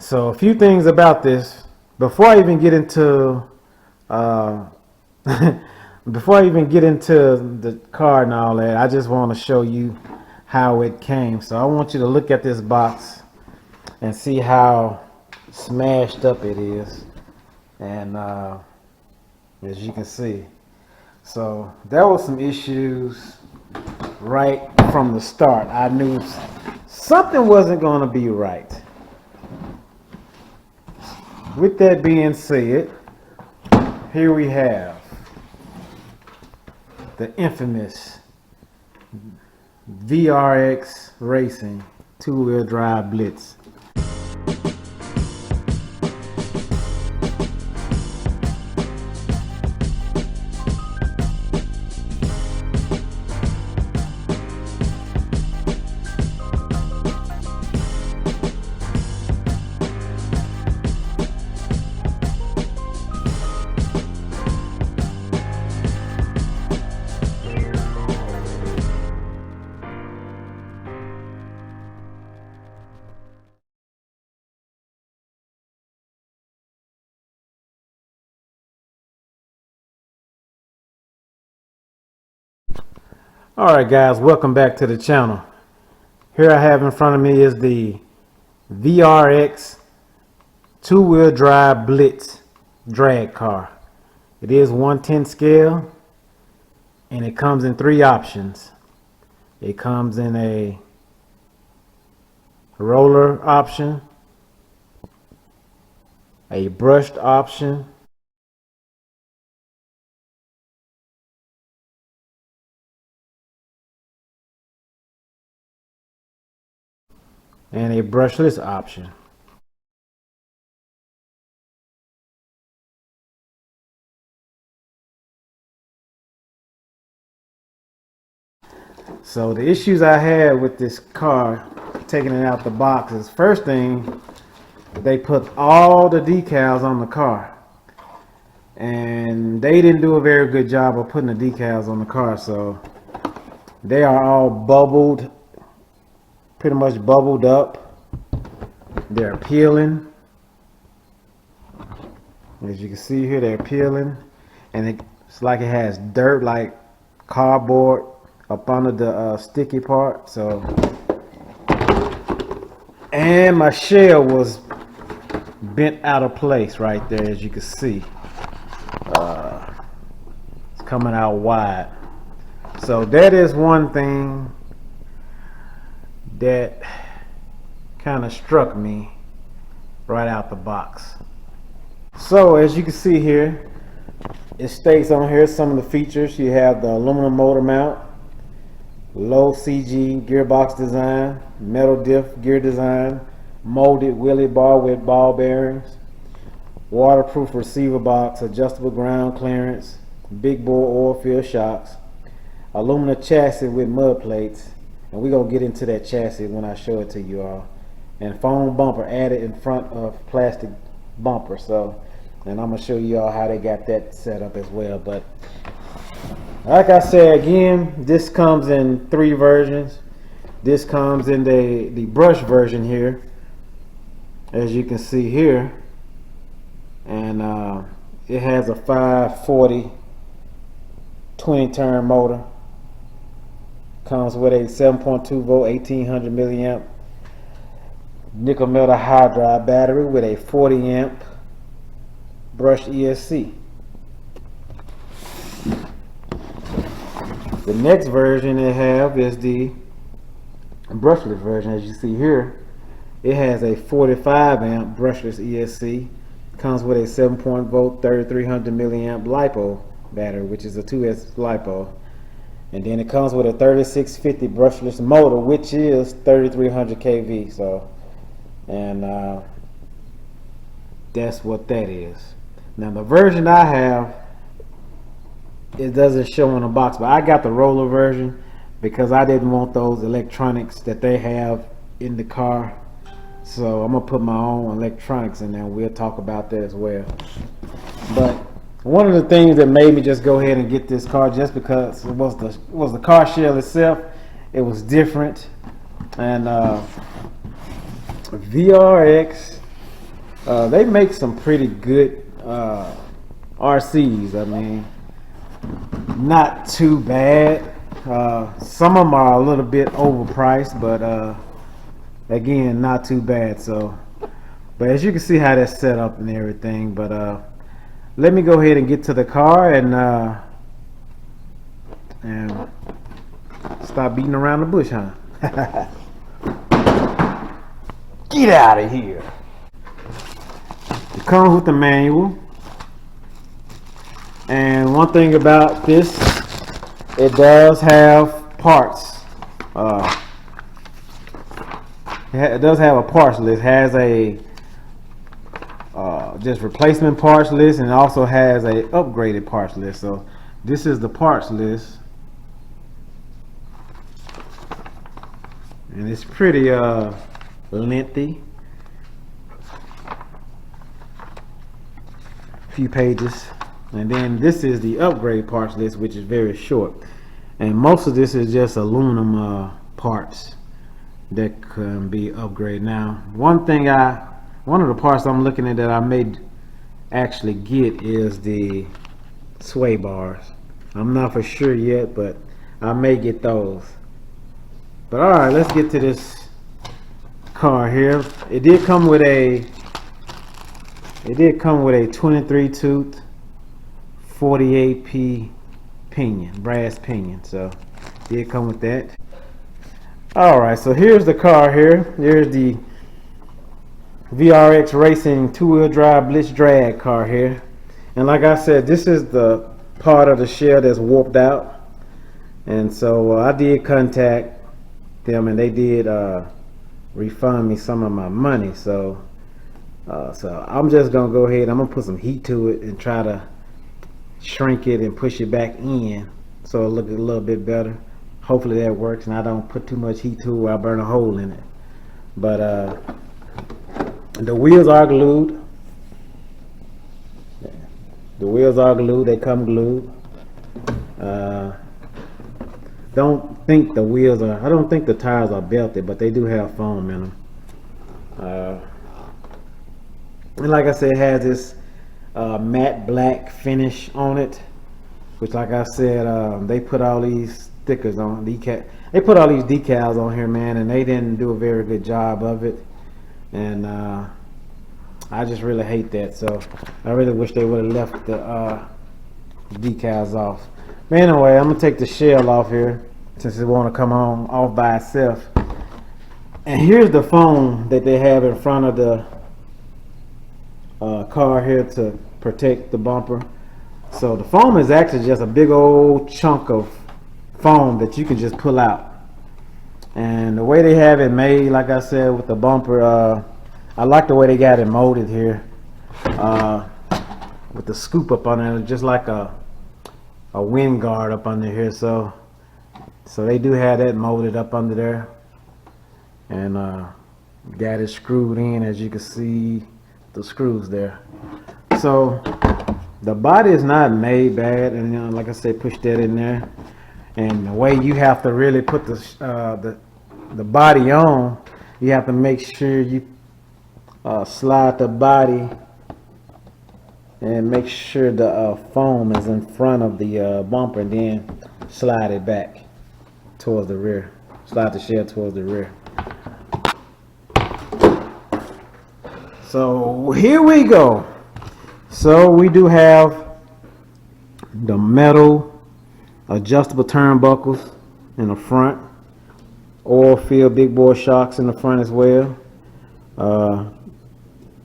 So a few things about this before I even get into uh, before I even get into the car and all that. I just want to show you how it came. So I want you to look at this box and see how smashed up it is. And as you can see, so there was some issues right from the start. I knew something wasn't going to be right. With that being said, here we have the infamous VRX Racing two-wheel drive Blitz. Alright guys, welcome back to the channel. Here I have in front of me is the VRX two-wheel drive Blitz drag car. It is 1/10 scale and it comes in three options. It comes in a roller option, a brushed option, and a brushless option. So the issues I had with this car, taking it out the box, is first thing, they put all the decals on the car. And they didn't do a very good job of putting the decals on the car, so they are all bubbled, pretty much bubbled up. They're peeling. As you can see here, they're peeling, and it's like it has dirt, like cardboard, up under the sticky part. So, and my shell was bent out of place right there, as you can see. It's coming out wide. So that is one thing that kind of struck me right out the box. So as you can see here, it states on here some of the features. You have the aluminum motor mount, low CG gearbox design, metal diff gear design, molded wheelie bar with ball bearings, waterproof receiver box, adjustable ground clearance, big bore oil field shocks, aluminum chassis with mud plates, and we're going to get into that chassis when I show it to you all, and foam bumper added in front of plastic bumper. So, and I'm going to show you all how they got that set up as well. But like I said again, this comes in three versions. This comes in the brush version here, as you can see here, and it has a 540 20-turn motor. Comes with a 7.2 volt 1800 milliamp nickel metal hydride battery with a 40 amp brushed ESC. The next version they have is the brushless version. As you see here, it has a 45 amp brushless ESC. Comes with a 7.0 volt 3300 milliamp LiPo battery, which is a 2S LiPo. And then it comes with a 3650 brushless motor, which is 3300 kV. So, and that's what that is. Now the version I have, it doesn't show on the box, but I got the roller version because I didn't want those electronics that they have in the car. So I'm gonna put my own electronics in there. We'll talk about that as well. But one of the things that made me just go ahead and get this car, just because it was the car shell itself. It was different, and VRX They make some pretty good RCs. I mean, not too bad. Some of them are a little bit overpriced, but again, not too bad. So, but as you can see how that's set up and everything. But let me go ahead and get to the car and stop beating around the bush, huh? Get out of here. It comes with the manual. And one thing about this, it does have parts. It does have a parts list. It has a just replacement parts list, and it also has a upgraded parts list. So this is the parts list, and it's pretty lengthy. A few pages. And then this is the upgrade parts list, which is very short. And most of this is just aluminum parts that can be upgraded. Now, one of the parts I'm looking at that I may actually get is the sway bars. I'm not for sure yet, but I may get those. But all right, let's get to this car here. It did come with a 23 tooth 48p pinion, brass pinion. So did come with that. All right, so here's the car here. Here's the VRX Racing 2-wheel drive Blitz drag car here. And like I said, this is the part of the shell that's warped out. And so I did contact them, and they did refund me some of my money. So I'm just gonna go ahead. I'm gonna put some heat to it and try to shrink it and push it back in so it look a little bit better. Hopefully that works and I don't put too much heat to it where I burn a hole in it. But the wheels are glued. The wheels are glued. They come glued. Don't think the wheels are, I don't think the tires are belted, but they do have foam in them. And like I said, it has this matte black finish on it, which, like I said, they put all these stickers on, they put all these decals on here, man, and they didn't do a very good job of it. And I just really hate that. So I really wish they would have left the decals off. But anyway, I'm gonna take the shell off here since it want to come on off by itself. And here's the foam that they have in front of the car here to protect the bumper. So the foam is actually just a big old chunk of foam that you can just pull out. And the way they have it made, like I said, with the bumper, I like the way they got it molded here, with the scoop up on it, just like a wind guard up under here. So they do have that molded up under there, and got it screwed in, as you can see the screws there. So the body is not made bad, and you know, like I said, push that in there. And the way you have to really put the body on, you have to make sure you slide the body and make sure the foam is in front of the bumper, and then slide it back towards the rear. Slide the shell towards the rear. So here we go. So we do have the metal adjustable turnbuckles in the front, oil filled big bore shocks in the front as well,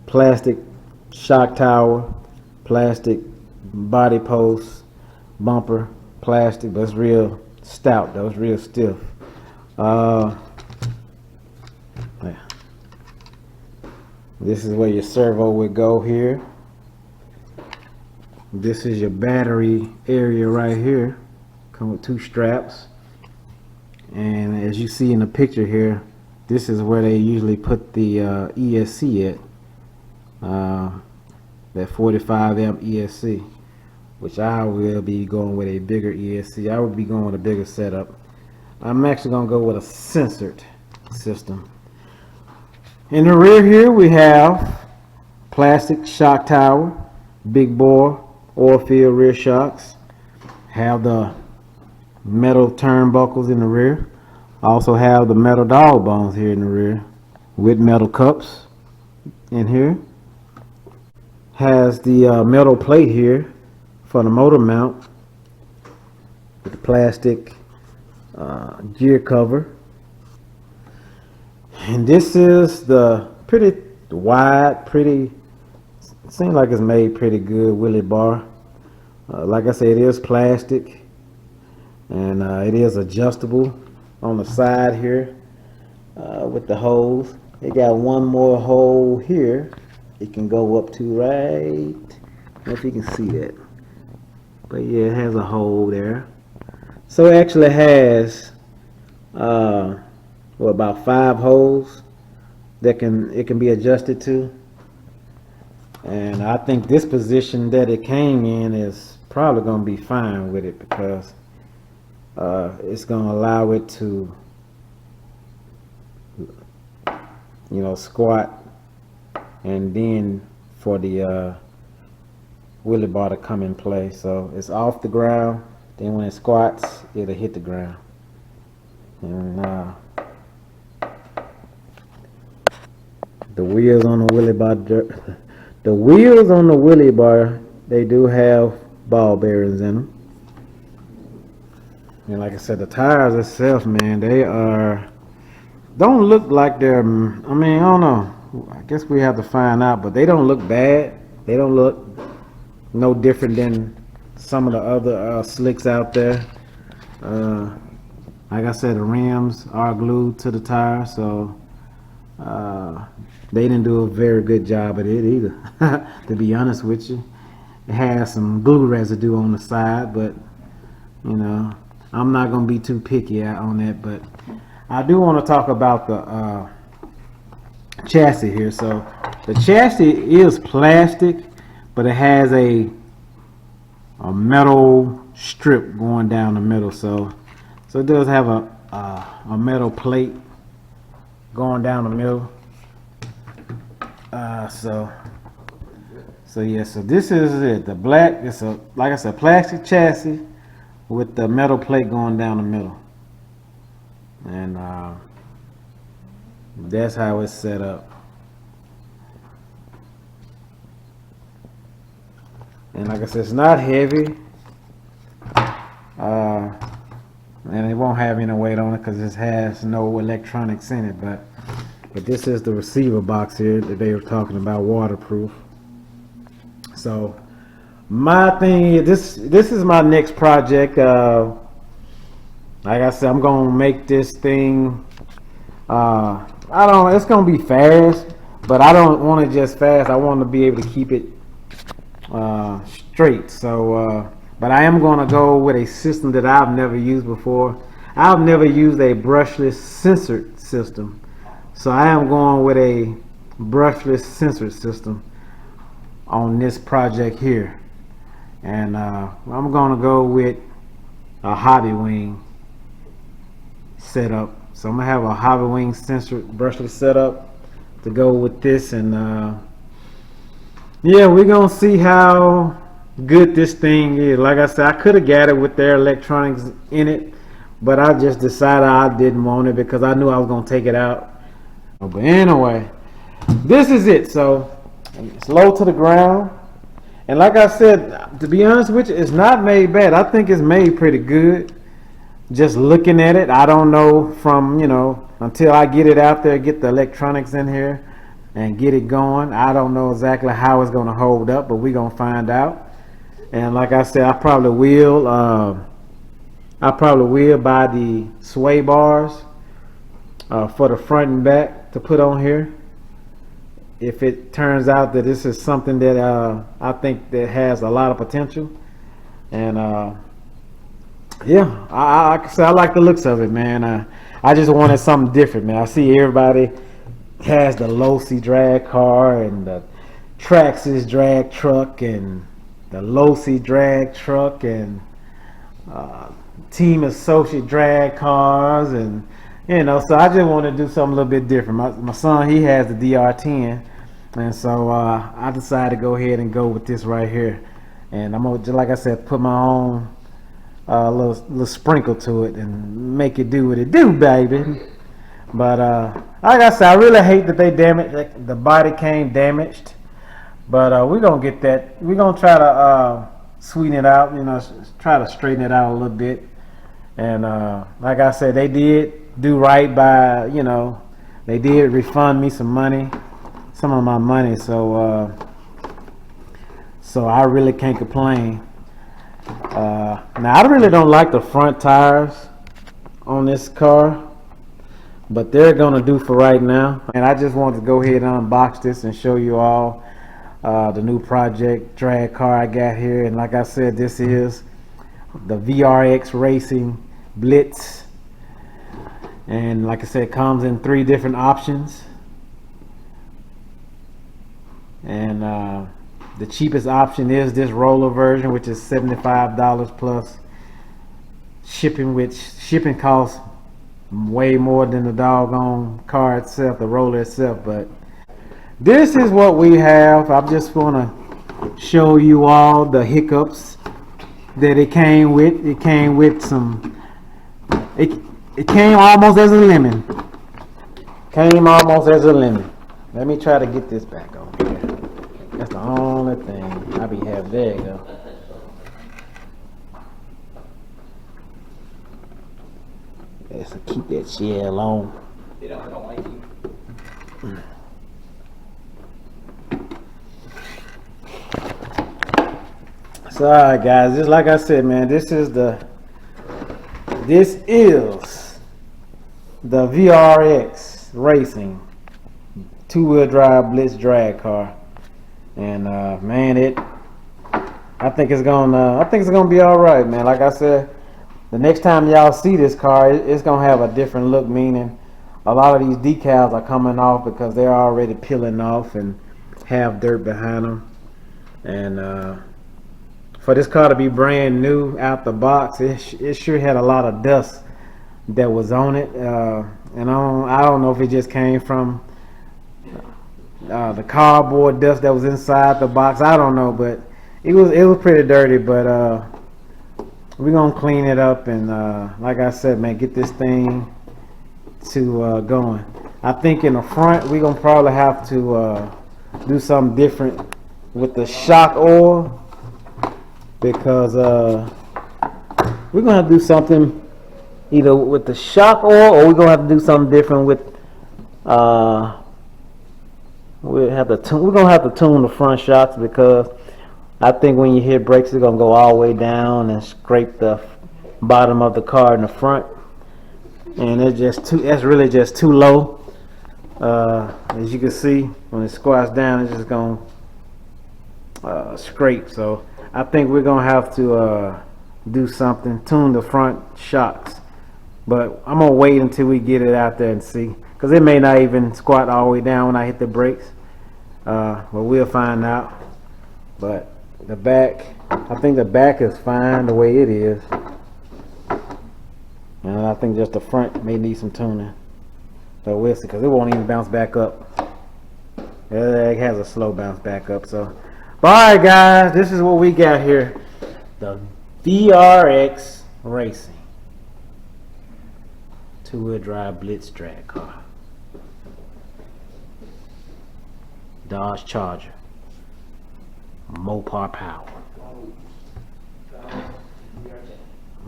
plastic shock tower, plastic body post, bumper, plastic, but it's real stout though, it's real stiff. This is where your servo would go here. This is your battery area right here. Come with two straps. And as you see in the picture here, this is where they usually put the ESC at. That 45 amp ESC, which I will be going with a bigger ESC. I would be going with a bigger setup. I'm actually going to go with a censored system. In the rear here we have plastic shock tower, big bore oil filled rear shocks. Have the metal turnbuckles in the rear. Also have the metal dog bones here in the rear with metal cups in here. Has the metal plate here for the motor mount with the plastic gear cover. And this is the pretty wide, seems like it's made pretty good wheelie bar. Like I said, it is plastic, and it is adjustable on the side here with the holes. It got one more hole here it can go up to, right? I don't know if you can see that, but yeah, it has a hole there. So it actually has about 5 holes that it can be adjusted to. And I think this position that it came in is probably going to be fine with it, because it's going to allow it to, you know, squat, and then for the wheelie bar to come in place. So it's off the ground, then when it squats, it'll hit the ground. And the wheels on the wheelie bar, they do have ball bearings in them. And like I said, the tires itself, man, they don't look like they're, I mean, I don't know, I guess we have to find out, but they don't look bad. They don't look no different than some of the other slicks out there. Like I said, the rims are glued to the tire, so they didn't do a very good job at it either, to be honest with you. It has some glue residue on the side, but you know, I'm not going to be too picky on that. But I do want to talk about the chassis here. So the chassis is plastic, but it has a metal strip going down the middle. So it does have a metal plate going down the middle. So yeah, so this is it. The black, it's a, like I said, plastic chassis with the metal plate going down the middle. And that's how it's set up. And like I said, it's not heavy. And it won't have any weight on it because it has no electronics in it. But this is the receiver box here that they were talking about, waterproof. So my thing, this is my next project. Like I said, I'm gonna make this thing. It's gonna be fast, but I don't want it just fast. I want to be able to keep it straight. So, but I am gonna go with a system that I've never used before. I've never used a brushless sensored system, so I am going with a brushless sensored system on this project here. And I'm gonna go with a hobby wing setup. So I'm gonna have a hobby wing sensor brushless setup to go with this. And yeah, we're gonna see how good this thing is. Like I said, I could have got it with their electronics in it, but I just decided I didn't want it because I knew I was gonna take it out. But anyway, this is it. So it's low to the ground, and like I said, to be honest with you, it's not made bad. I think it's made pretty good. Just looking at it, I don't know from, you know, until I get it out there, get the electronics in here and get it going, I don't know exactly how it's going to hold up, but we're going to find out. And like I said, I probably will buy the sway bars for the front and back to put on here, if it turns out that this is something that I think that has a lot of potential. And yeah, I like the looks of it, man. I just wanted something different, man. I see everybody has the Losi drag car and the Traxxas drag truck and the Losi drag truck and Team Associate drag cars, and you know, so I just want to do something a little bit different. My son, he has the DR10. And so I decided to go ahead and go with this right here. And I'm gonna, just like I said, put my own little sprinkle to it and make it do what it do, baby. But like I said, I really hate that they damaged, the body came damaged. But we're gonna get that. We're gonna try to sweeten it out, you know, try to straighten it out a little bit. And like I said, they did do right by, you know, they did refund me some money, some of my money. So so I really can't complain. Now I really don't like the front tires on this car, but they're gonna do for right now. And I just wanted to go ahead and unbox this and show you all the new project drag car I got here. And like I said, this is the VRX Racing Blitz, and like I said, it comes in 3 different options. And the cheapest option is this roller version, which is $75 plus shipping, which shipping costs way more than the doggone car itself, the roller itself. But this is what we have. I'm just gonna show you all the hiccups that it came with. It came with some, it came almost as a lemon. Came almost as a lemon. Let me try to get this back on here. That's the only thing I be having. There you go. Let's keep that shell on. They don't like you. So alright guys, just like I said, man, this is the VRX Racing 2-wheel drive Blitz drag car. And man, I think it's gonna be all right, man. Like I said, the next time y'all see this car, it's gonna have a different look, meaning a lot of these decals are coming off because they're already peeling off and have dirt behind them. And for this car to be brand new out the box, it sure had a lot of dust that was on it. And I don't know if it just came from the cardboard dust that was inside the box. I don't know, but it was pretty dirty. But we're gonna clean it up, and like I said, man, get this thing to going. I think in the front we're gonna probably have to do something different with the shock oil, because we're gonna have to do something either with the shock oil, or we're gonna have to do something different with we're gonna have to tune the front shocks, because I think when you hit brakes, it's gonna go all the way down and scrape the bottom of the car in the front, and that's really just too low. As you can see, when it squats down, it's just gonna scrape. So I think we're gonna have to do something, tune the front shocks. But I'm gonna wait until we get it out there and see, because it may not even squat all the way down when I hit the brakes. But we'll find out. But the back, I think the back is fine the way it is, and I think just the front may need some tuning. So we'll see, because it won't even bounce back up. It has a slow bounce back up. So, but alright guys, this is what we got here. The VRX Racing 2-wheel drive Blitz drag car. Dodge Charger. Mopar power.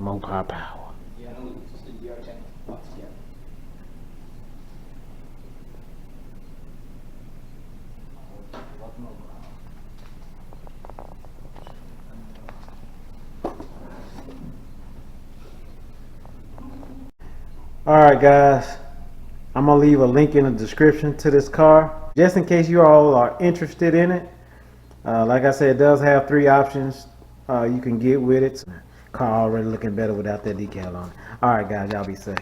Mopar power. Alright guys, I'm gonna leave a link in the description to this car, just in case you all are interested in it. Like I said, it does have 3 options you can get with it. Car already looking better without that decal on. Alright guys, y'all be safe.